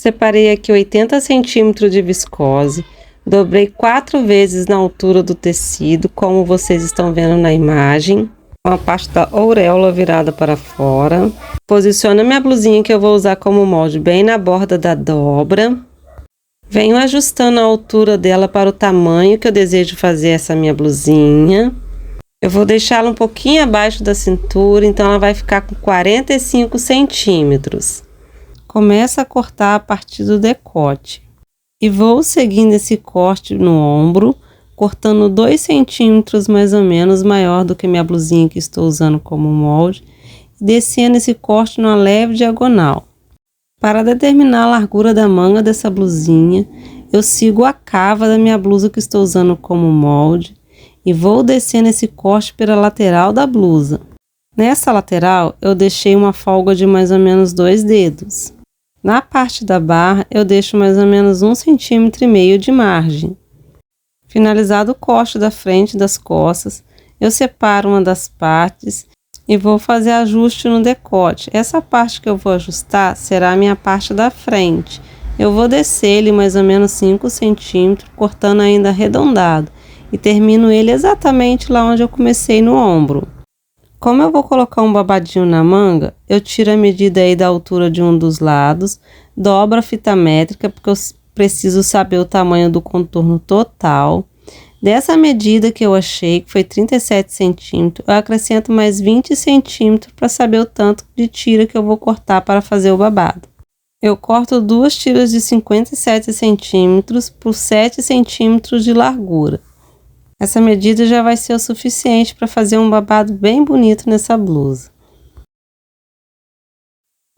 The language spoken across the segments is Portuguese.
Separei aqui 80 centímetros de viscose, dobrei 4 vezes na altura do tecido, como vocês estão vendo na imagem, com a parte da auréola virada para fora. Posiciono a minha blusinha que eu vou usar como molde bem na borda da dobra. Venho ajustando a altura dela para o tamanho que eu desejo fazer essa minha blusinha. Eu vou deixá-la um pouquinho abaixo da cintura, então ela vai ficar com 45 centímetros. Começo a cortar a partir do decote. E vou seguindo esse corte no ombro, cortando 2 centímetros mais ou menos maior do que minha blusinha que estou usando como molde, e descendo esse corte numa leve diagonal. Para determinar a largura da manga dessa blusinha, eu sigo a cava da minha blusa que estou usando como molde e vou descendo esse corte pela lateral da blusa. Nessa lateral, eu deixei uma folga de mais ou menos 2 dedos. Na parte da barra, eu deixo mais ou menos 1,5 cm de margem. Finalizado o corte da frente e das costas, eu separo uma das partes e vou fazer ajuste no decote. Essa parte que eu vou ajustar será a minha parte da frente. Eu vou descer ele mais ou menos 5 centímetros, cortando ainda arredondado, e termino ele exatamente lá onde eu comecei no ombro. Como eu vou colocar um babadinho na manga, eu tiro a medida aí da altura de um dos lados, dobro a fita métrica, porque eu preciso saber o tamanho do contorno total. Dessa medida que eu achei, que foi 37 centímetros, eu acrescento mais 20 centímetros para saber o tanto de tira que eu vou cortar para fazer o babado. Eu corto 2 tiras de 57 centímetros por 7 centímetros de largura. Essa medida já vai ser o suficiente para fazer um babado bem bonito nessa blusa.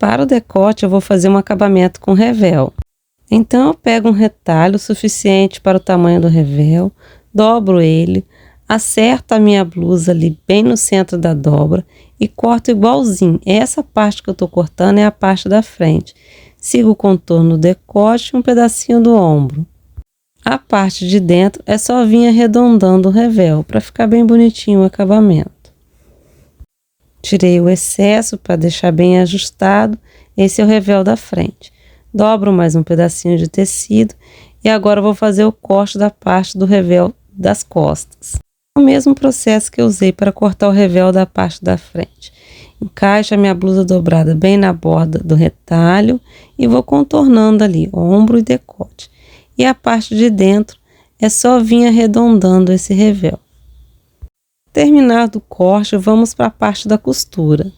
Para o decote, eu vou fazer um acabamento com revel. Então, eu pego um retalho suficiente para o tamanho do revel, dobro ele, acerto a minha blusa ali bem no centro da dobra e corto igualzinho. Essa parte que eu estou cortando é a parte da frente. Sigo o contorno do decote e um pedacinho do ombro. A parte de dentro é só vir arredondando o revel para ficar bem bonitinho o acabamento. Tirei o excesso para deixar bem ajustado. Esse é o revel da frente. Dobro mais um pedacinho de tecido e agora eu vou fazer o corte da parte do revel das costas. O mesmo processo que eu usei para cortar o revel da parte da frente. Encaixo a minha blusa dobrada bem na borda do retalho e vou contornando ali ombro e decote. E a parte de dentro é só vir arredondando esse revel. Terminado o corte, vamos para a parte da costura.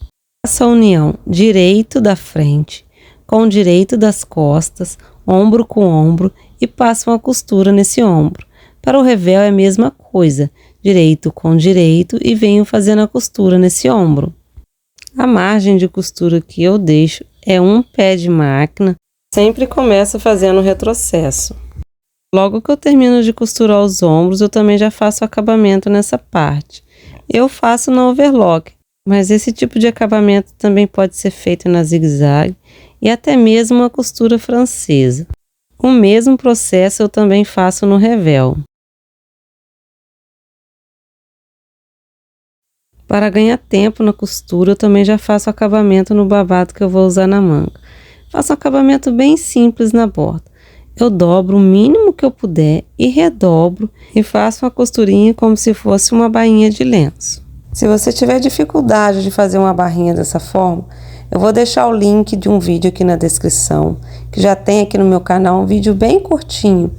Faço a união direito da frente com o direito das costas, ombro com ombro, e passo uma costura nesse ombro. Para o revel é a mesma coisa, direito com direito, e venho fazendo a costura nesse ombro. A margem de costura que eu deixo é um pé de máquina, sempre começo fazendo o retrocesso. Logo que eu termino de costurar os ombros, eu também já faço o acabamento nessa parte. Eu faço no overlock, mas esse tipo de acabamento também pode ser feito na zigue-zague e até mesmo uma costura francesa. O mesmo processo eu também faço no revel. Para ganhar tempo na costura, eu também já faço o acabamento no babado que eu vou usar na manga. Faço um acabamento bem simples na borda. Eu dobro o mínimo que eu puder e redobro e faço uma costurinha como se fosse uma bainha de lenço. Se você tiver dificuldade de fazer uma barrinha dessa forma, eu vou deixar o link de um vídeo aqui na descrição, que já tem aqui no meu canal um vídeo bem curtinho,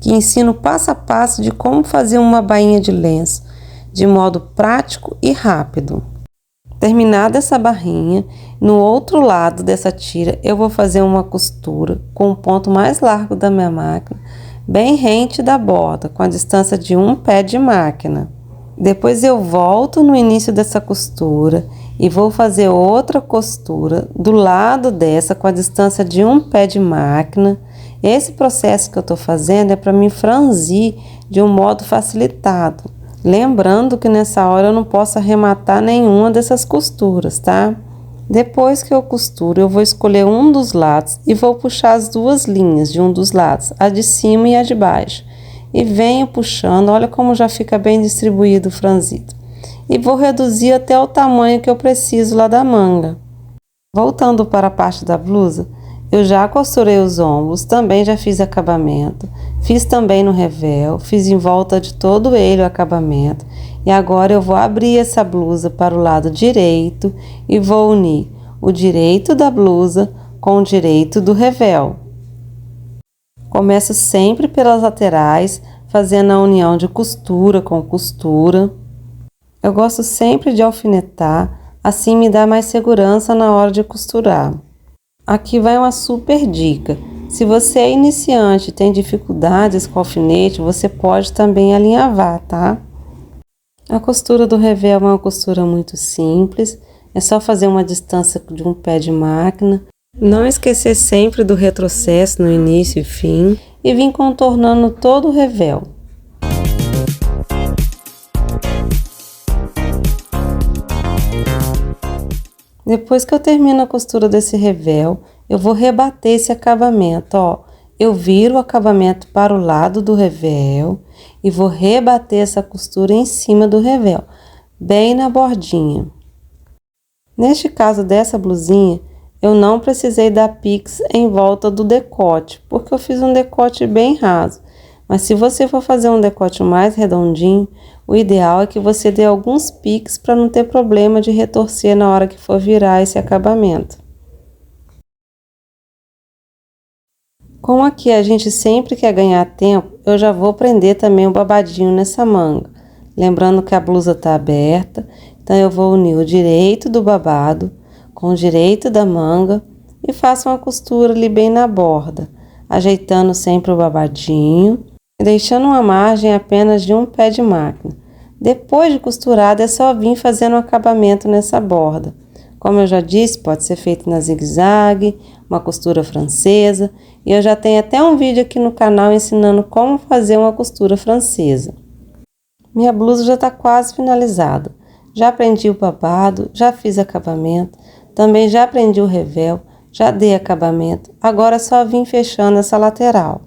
que ensina o passo a passo de como fazer uma bainha de lenço, de modo prático e rápido. Terminada essa barrinha, no outro lado dessa tira eu vou fazer uma costura com o ponto mais largo da minha máquina, bem rente da borda, com a distância de um pé de máquina. Depois eu volto no início dessa costura e vou fazer outra costura do lado dessa com a distância de um pé de máquina. Esse processo que eu estou fazendo é para me franzir de um modo facilitado. Lembrando que nessa hora eu não posso arrematar nenhuma dessas costuras, tá? Depois que eu costuro, eu vou escolher um dos lados e vou puxar as 2 linhas de um dos lados, a de cima e a de baixo. E venho puxando, olha como já fica bem distribuído o franzido. E vou reduzir até o tamanho que eu preciso lá da manga. Voltando para a parte da blusa, Eu já costurei os ombros, também já fiz acabamento, fiz também no revel, fiz em volta de todo ele o acabamento. E agora eu vou abrir essa blusa para o lado direito e vou unir o direito da blusa com o direito do revel. Começo sempre pelas laterais, fazendo a união de costura com costura. Eu gosto sempre de alfinetar, assim me dá mais segurança na hora de costurar. Aqui vai uma super dica. Se você é iniciante e tem dificuldades com alfinete, você pode também alinhavar, tá? A costura do revel é uma costura muito simples. É só fazer uma distância de um pé de máquina. Não esquecer sempre do retrocesso no início e fim. E vir contornando todo o revel. Depois que eu termino a costura desse revel, eu vou rebater esse acabamento, ó. Eu viro o acabamento para o lado do revel e vou rebater essa costura em cima do revel, bem na bordinha. Neste caso dessa blusinha, eu não precisei dar pix em volta do decote, porque eu fiz um decote bem raso. Mas se você for fazer um decote mais redondinho, o ideal é que você dê alguns piques para não ter problema de retorcer na hora que for virar esse acabamento. Como aqui a gente sempre quer ganhar tempo, eu já vou prender também o babadinho nessa manga. Lembrando que a blusa está aberta, então eu vou unir o direito do babado com o direito da manga e faço uma costura ali bem na borda, ajeitando sempre o babadinho e deixando uma margem apenas de um pé de máquina. Depois de costurado, é só vir fazendo um acabamento nessa borda. Como eu já disse, pode ser feito na zigue-zague, uma costura francesa, e eu já tenho até um vídeo aqui no canal ensinando como fazer uma costura francesa. Minha blusa já está quase finalizada. Já prendi o babado, já fiz acabamento, também já prendi o revel, já dei acabamento, agora é só vir fechando essa lateral.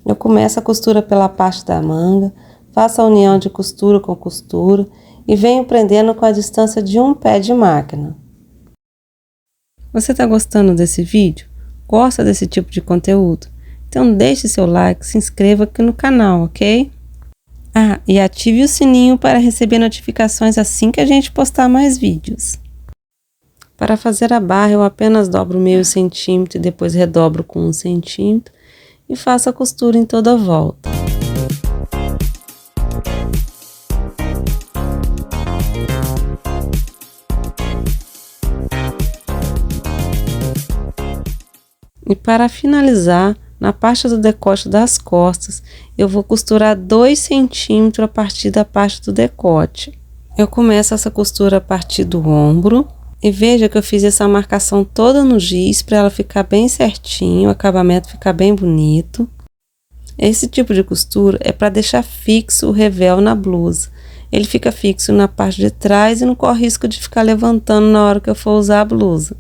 Eu começo a costura pela parte da manga, faço a união de costura com costura e venho prendendo com a distância de um pé de máquina. Você está gostando desse vídeo? Gosta desse tipo de conteúdo? Então deixe seu like, se inscreva aqui no canal, ok? Ah, e ative o sininho para receber notificações assim que a gente postar mais vídeos. Para fazer a barra, eu apenas dobro meio centímetro e depois redobro com 1 centímetro e faço a costura em toda a volta. E para finalizar, na parte do decote das costas, eu vou costurar 2 centímetros a partir da parte do decote. Eu começo essa costura a partir do ombro e veja que eu fiz essa marcação toda no giz para ela ficar bem certinho, o acabamento ficar bem bonito. Esse tipo de costura é para deixar fixo o revel na blusa. Ele fica fixo na parte de trás e não corre risco de ficar levantando na hora que eu for usar a blusa.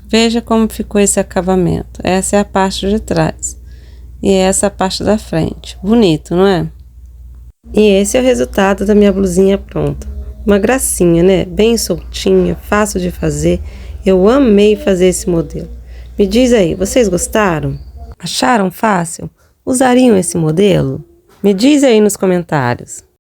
Veja como ficou esse acabamento. Essa é a parte de trás. E essa é a parte da frente. Bonito, não é? E esse é o resultado da minha blusinha pronta. Uma gracinha, né? Bem soltinha, fácil de fazer. Eu amei fazer esse modelo. Me diz aí, vocês gostaram? Acharam fácil? Usariam esse modelo? Me diz aí nos comentários.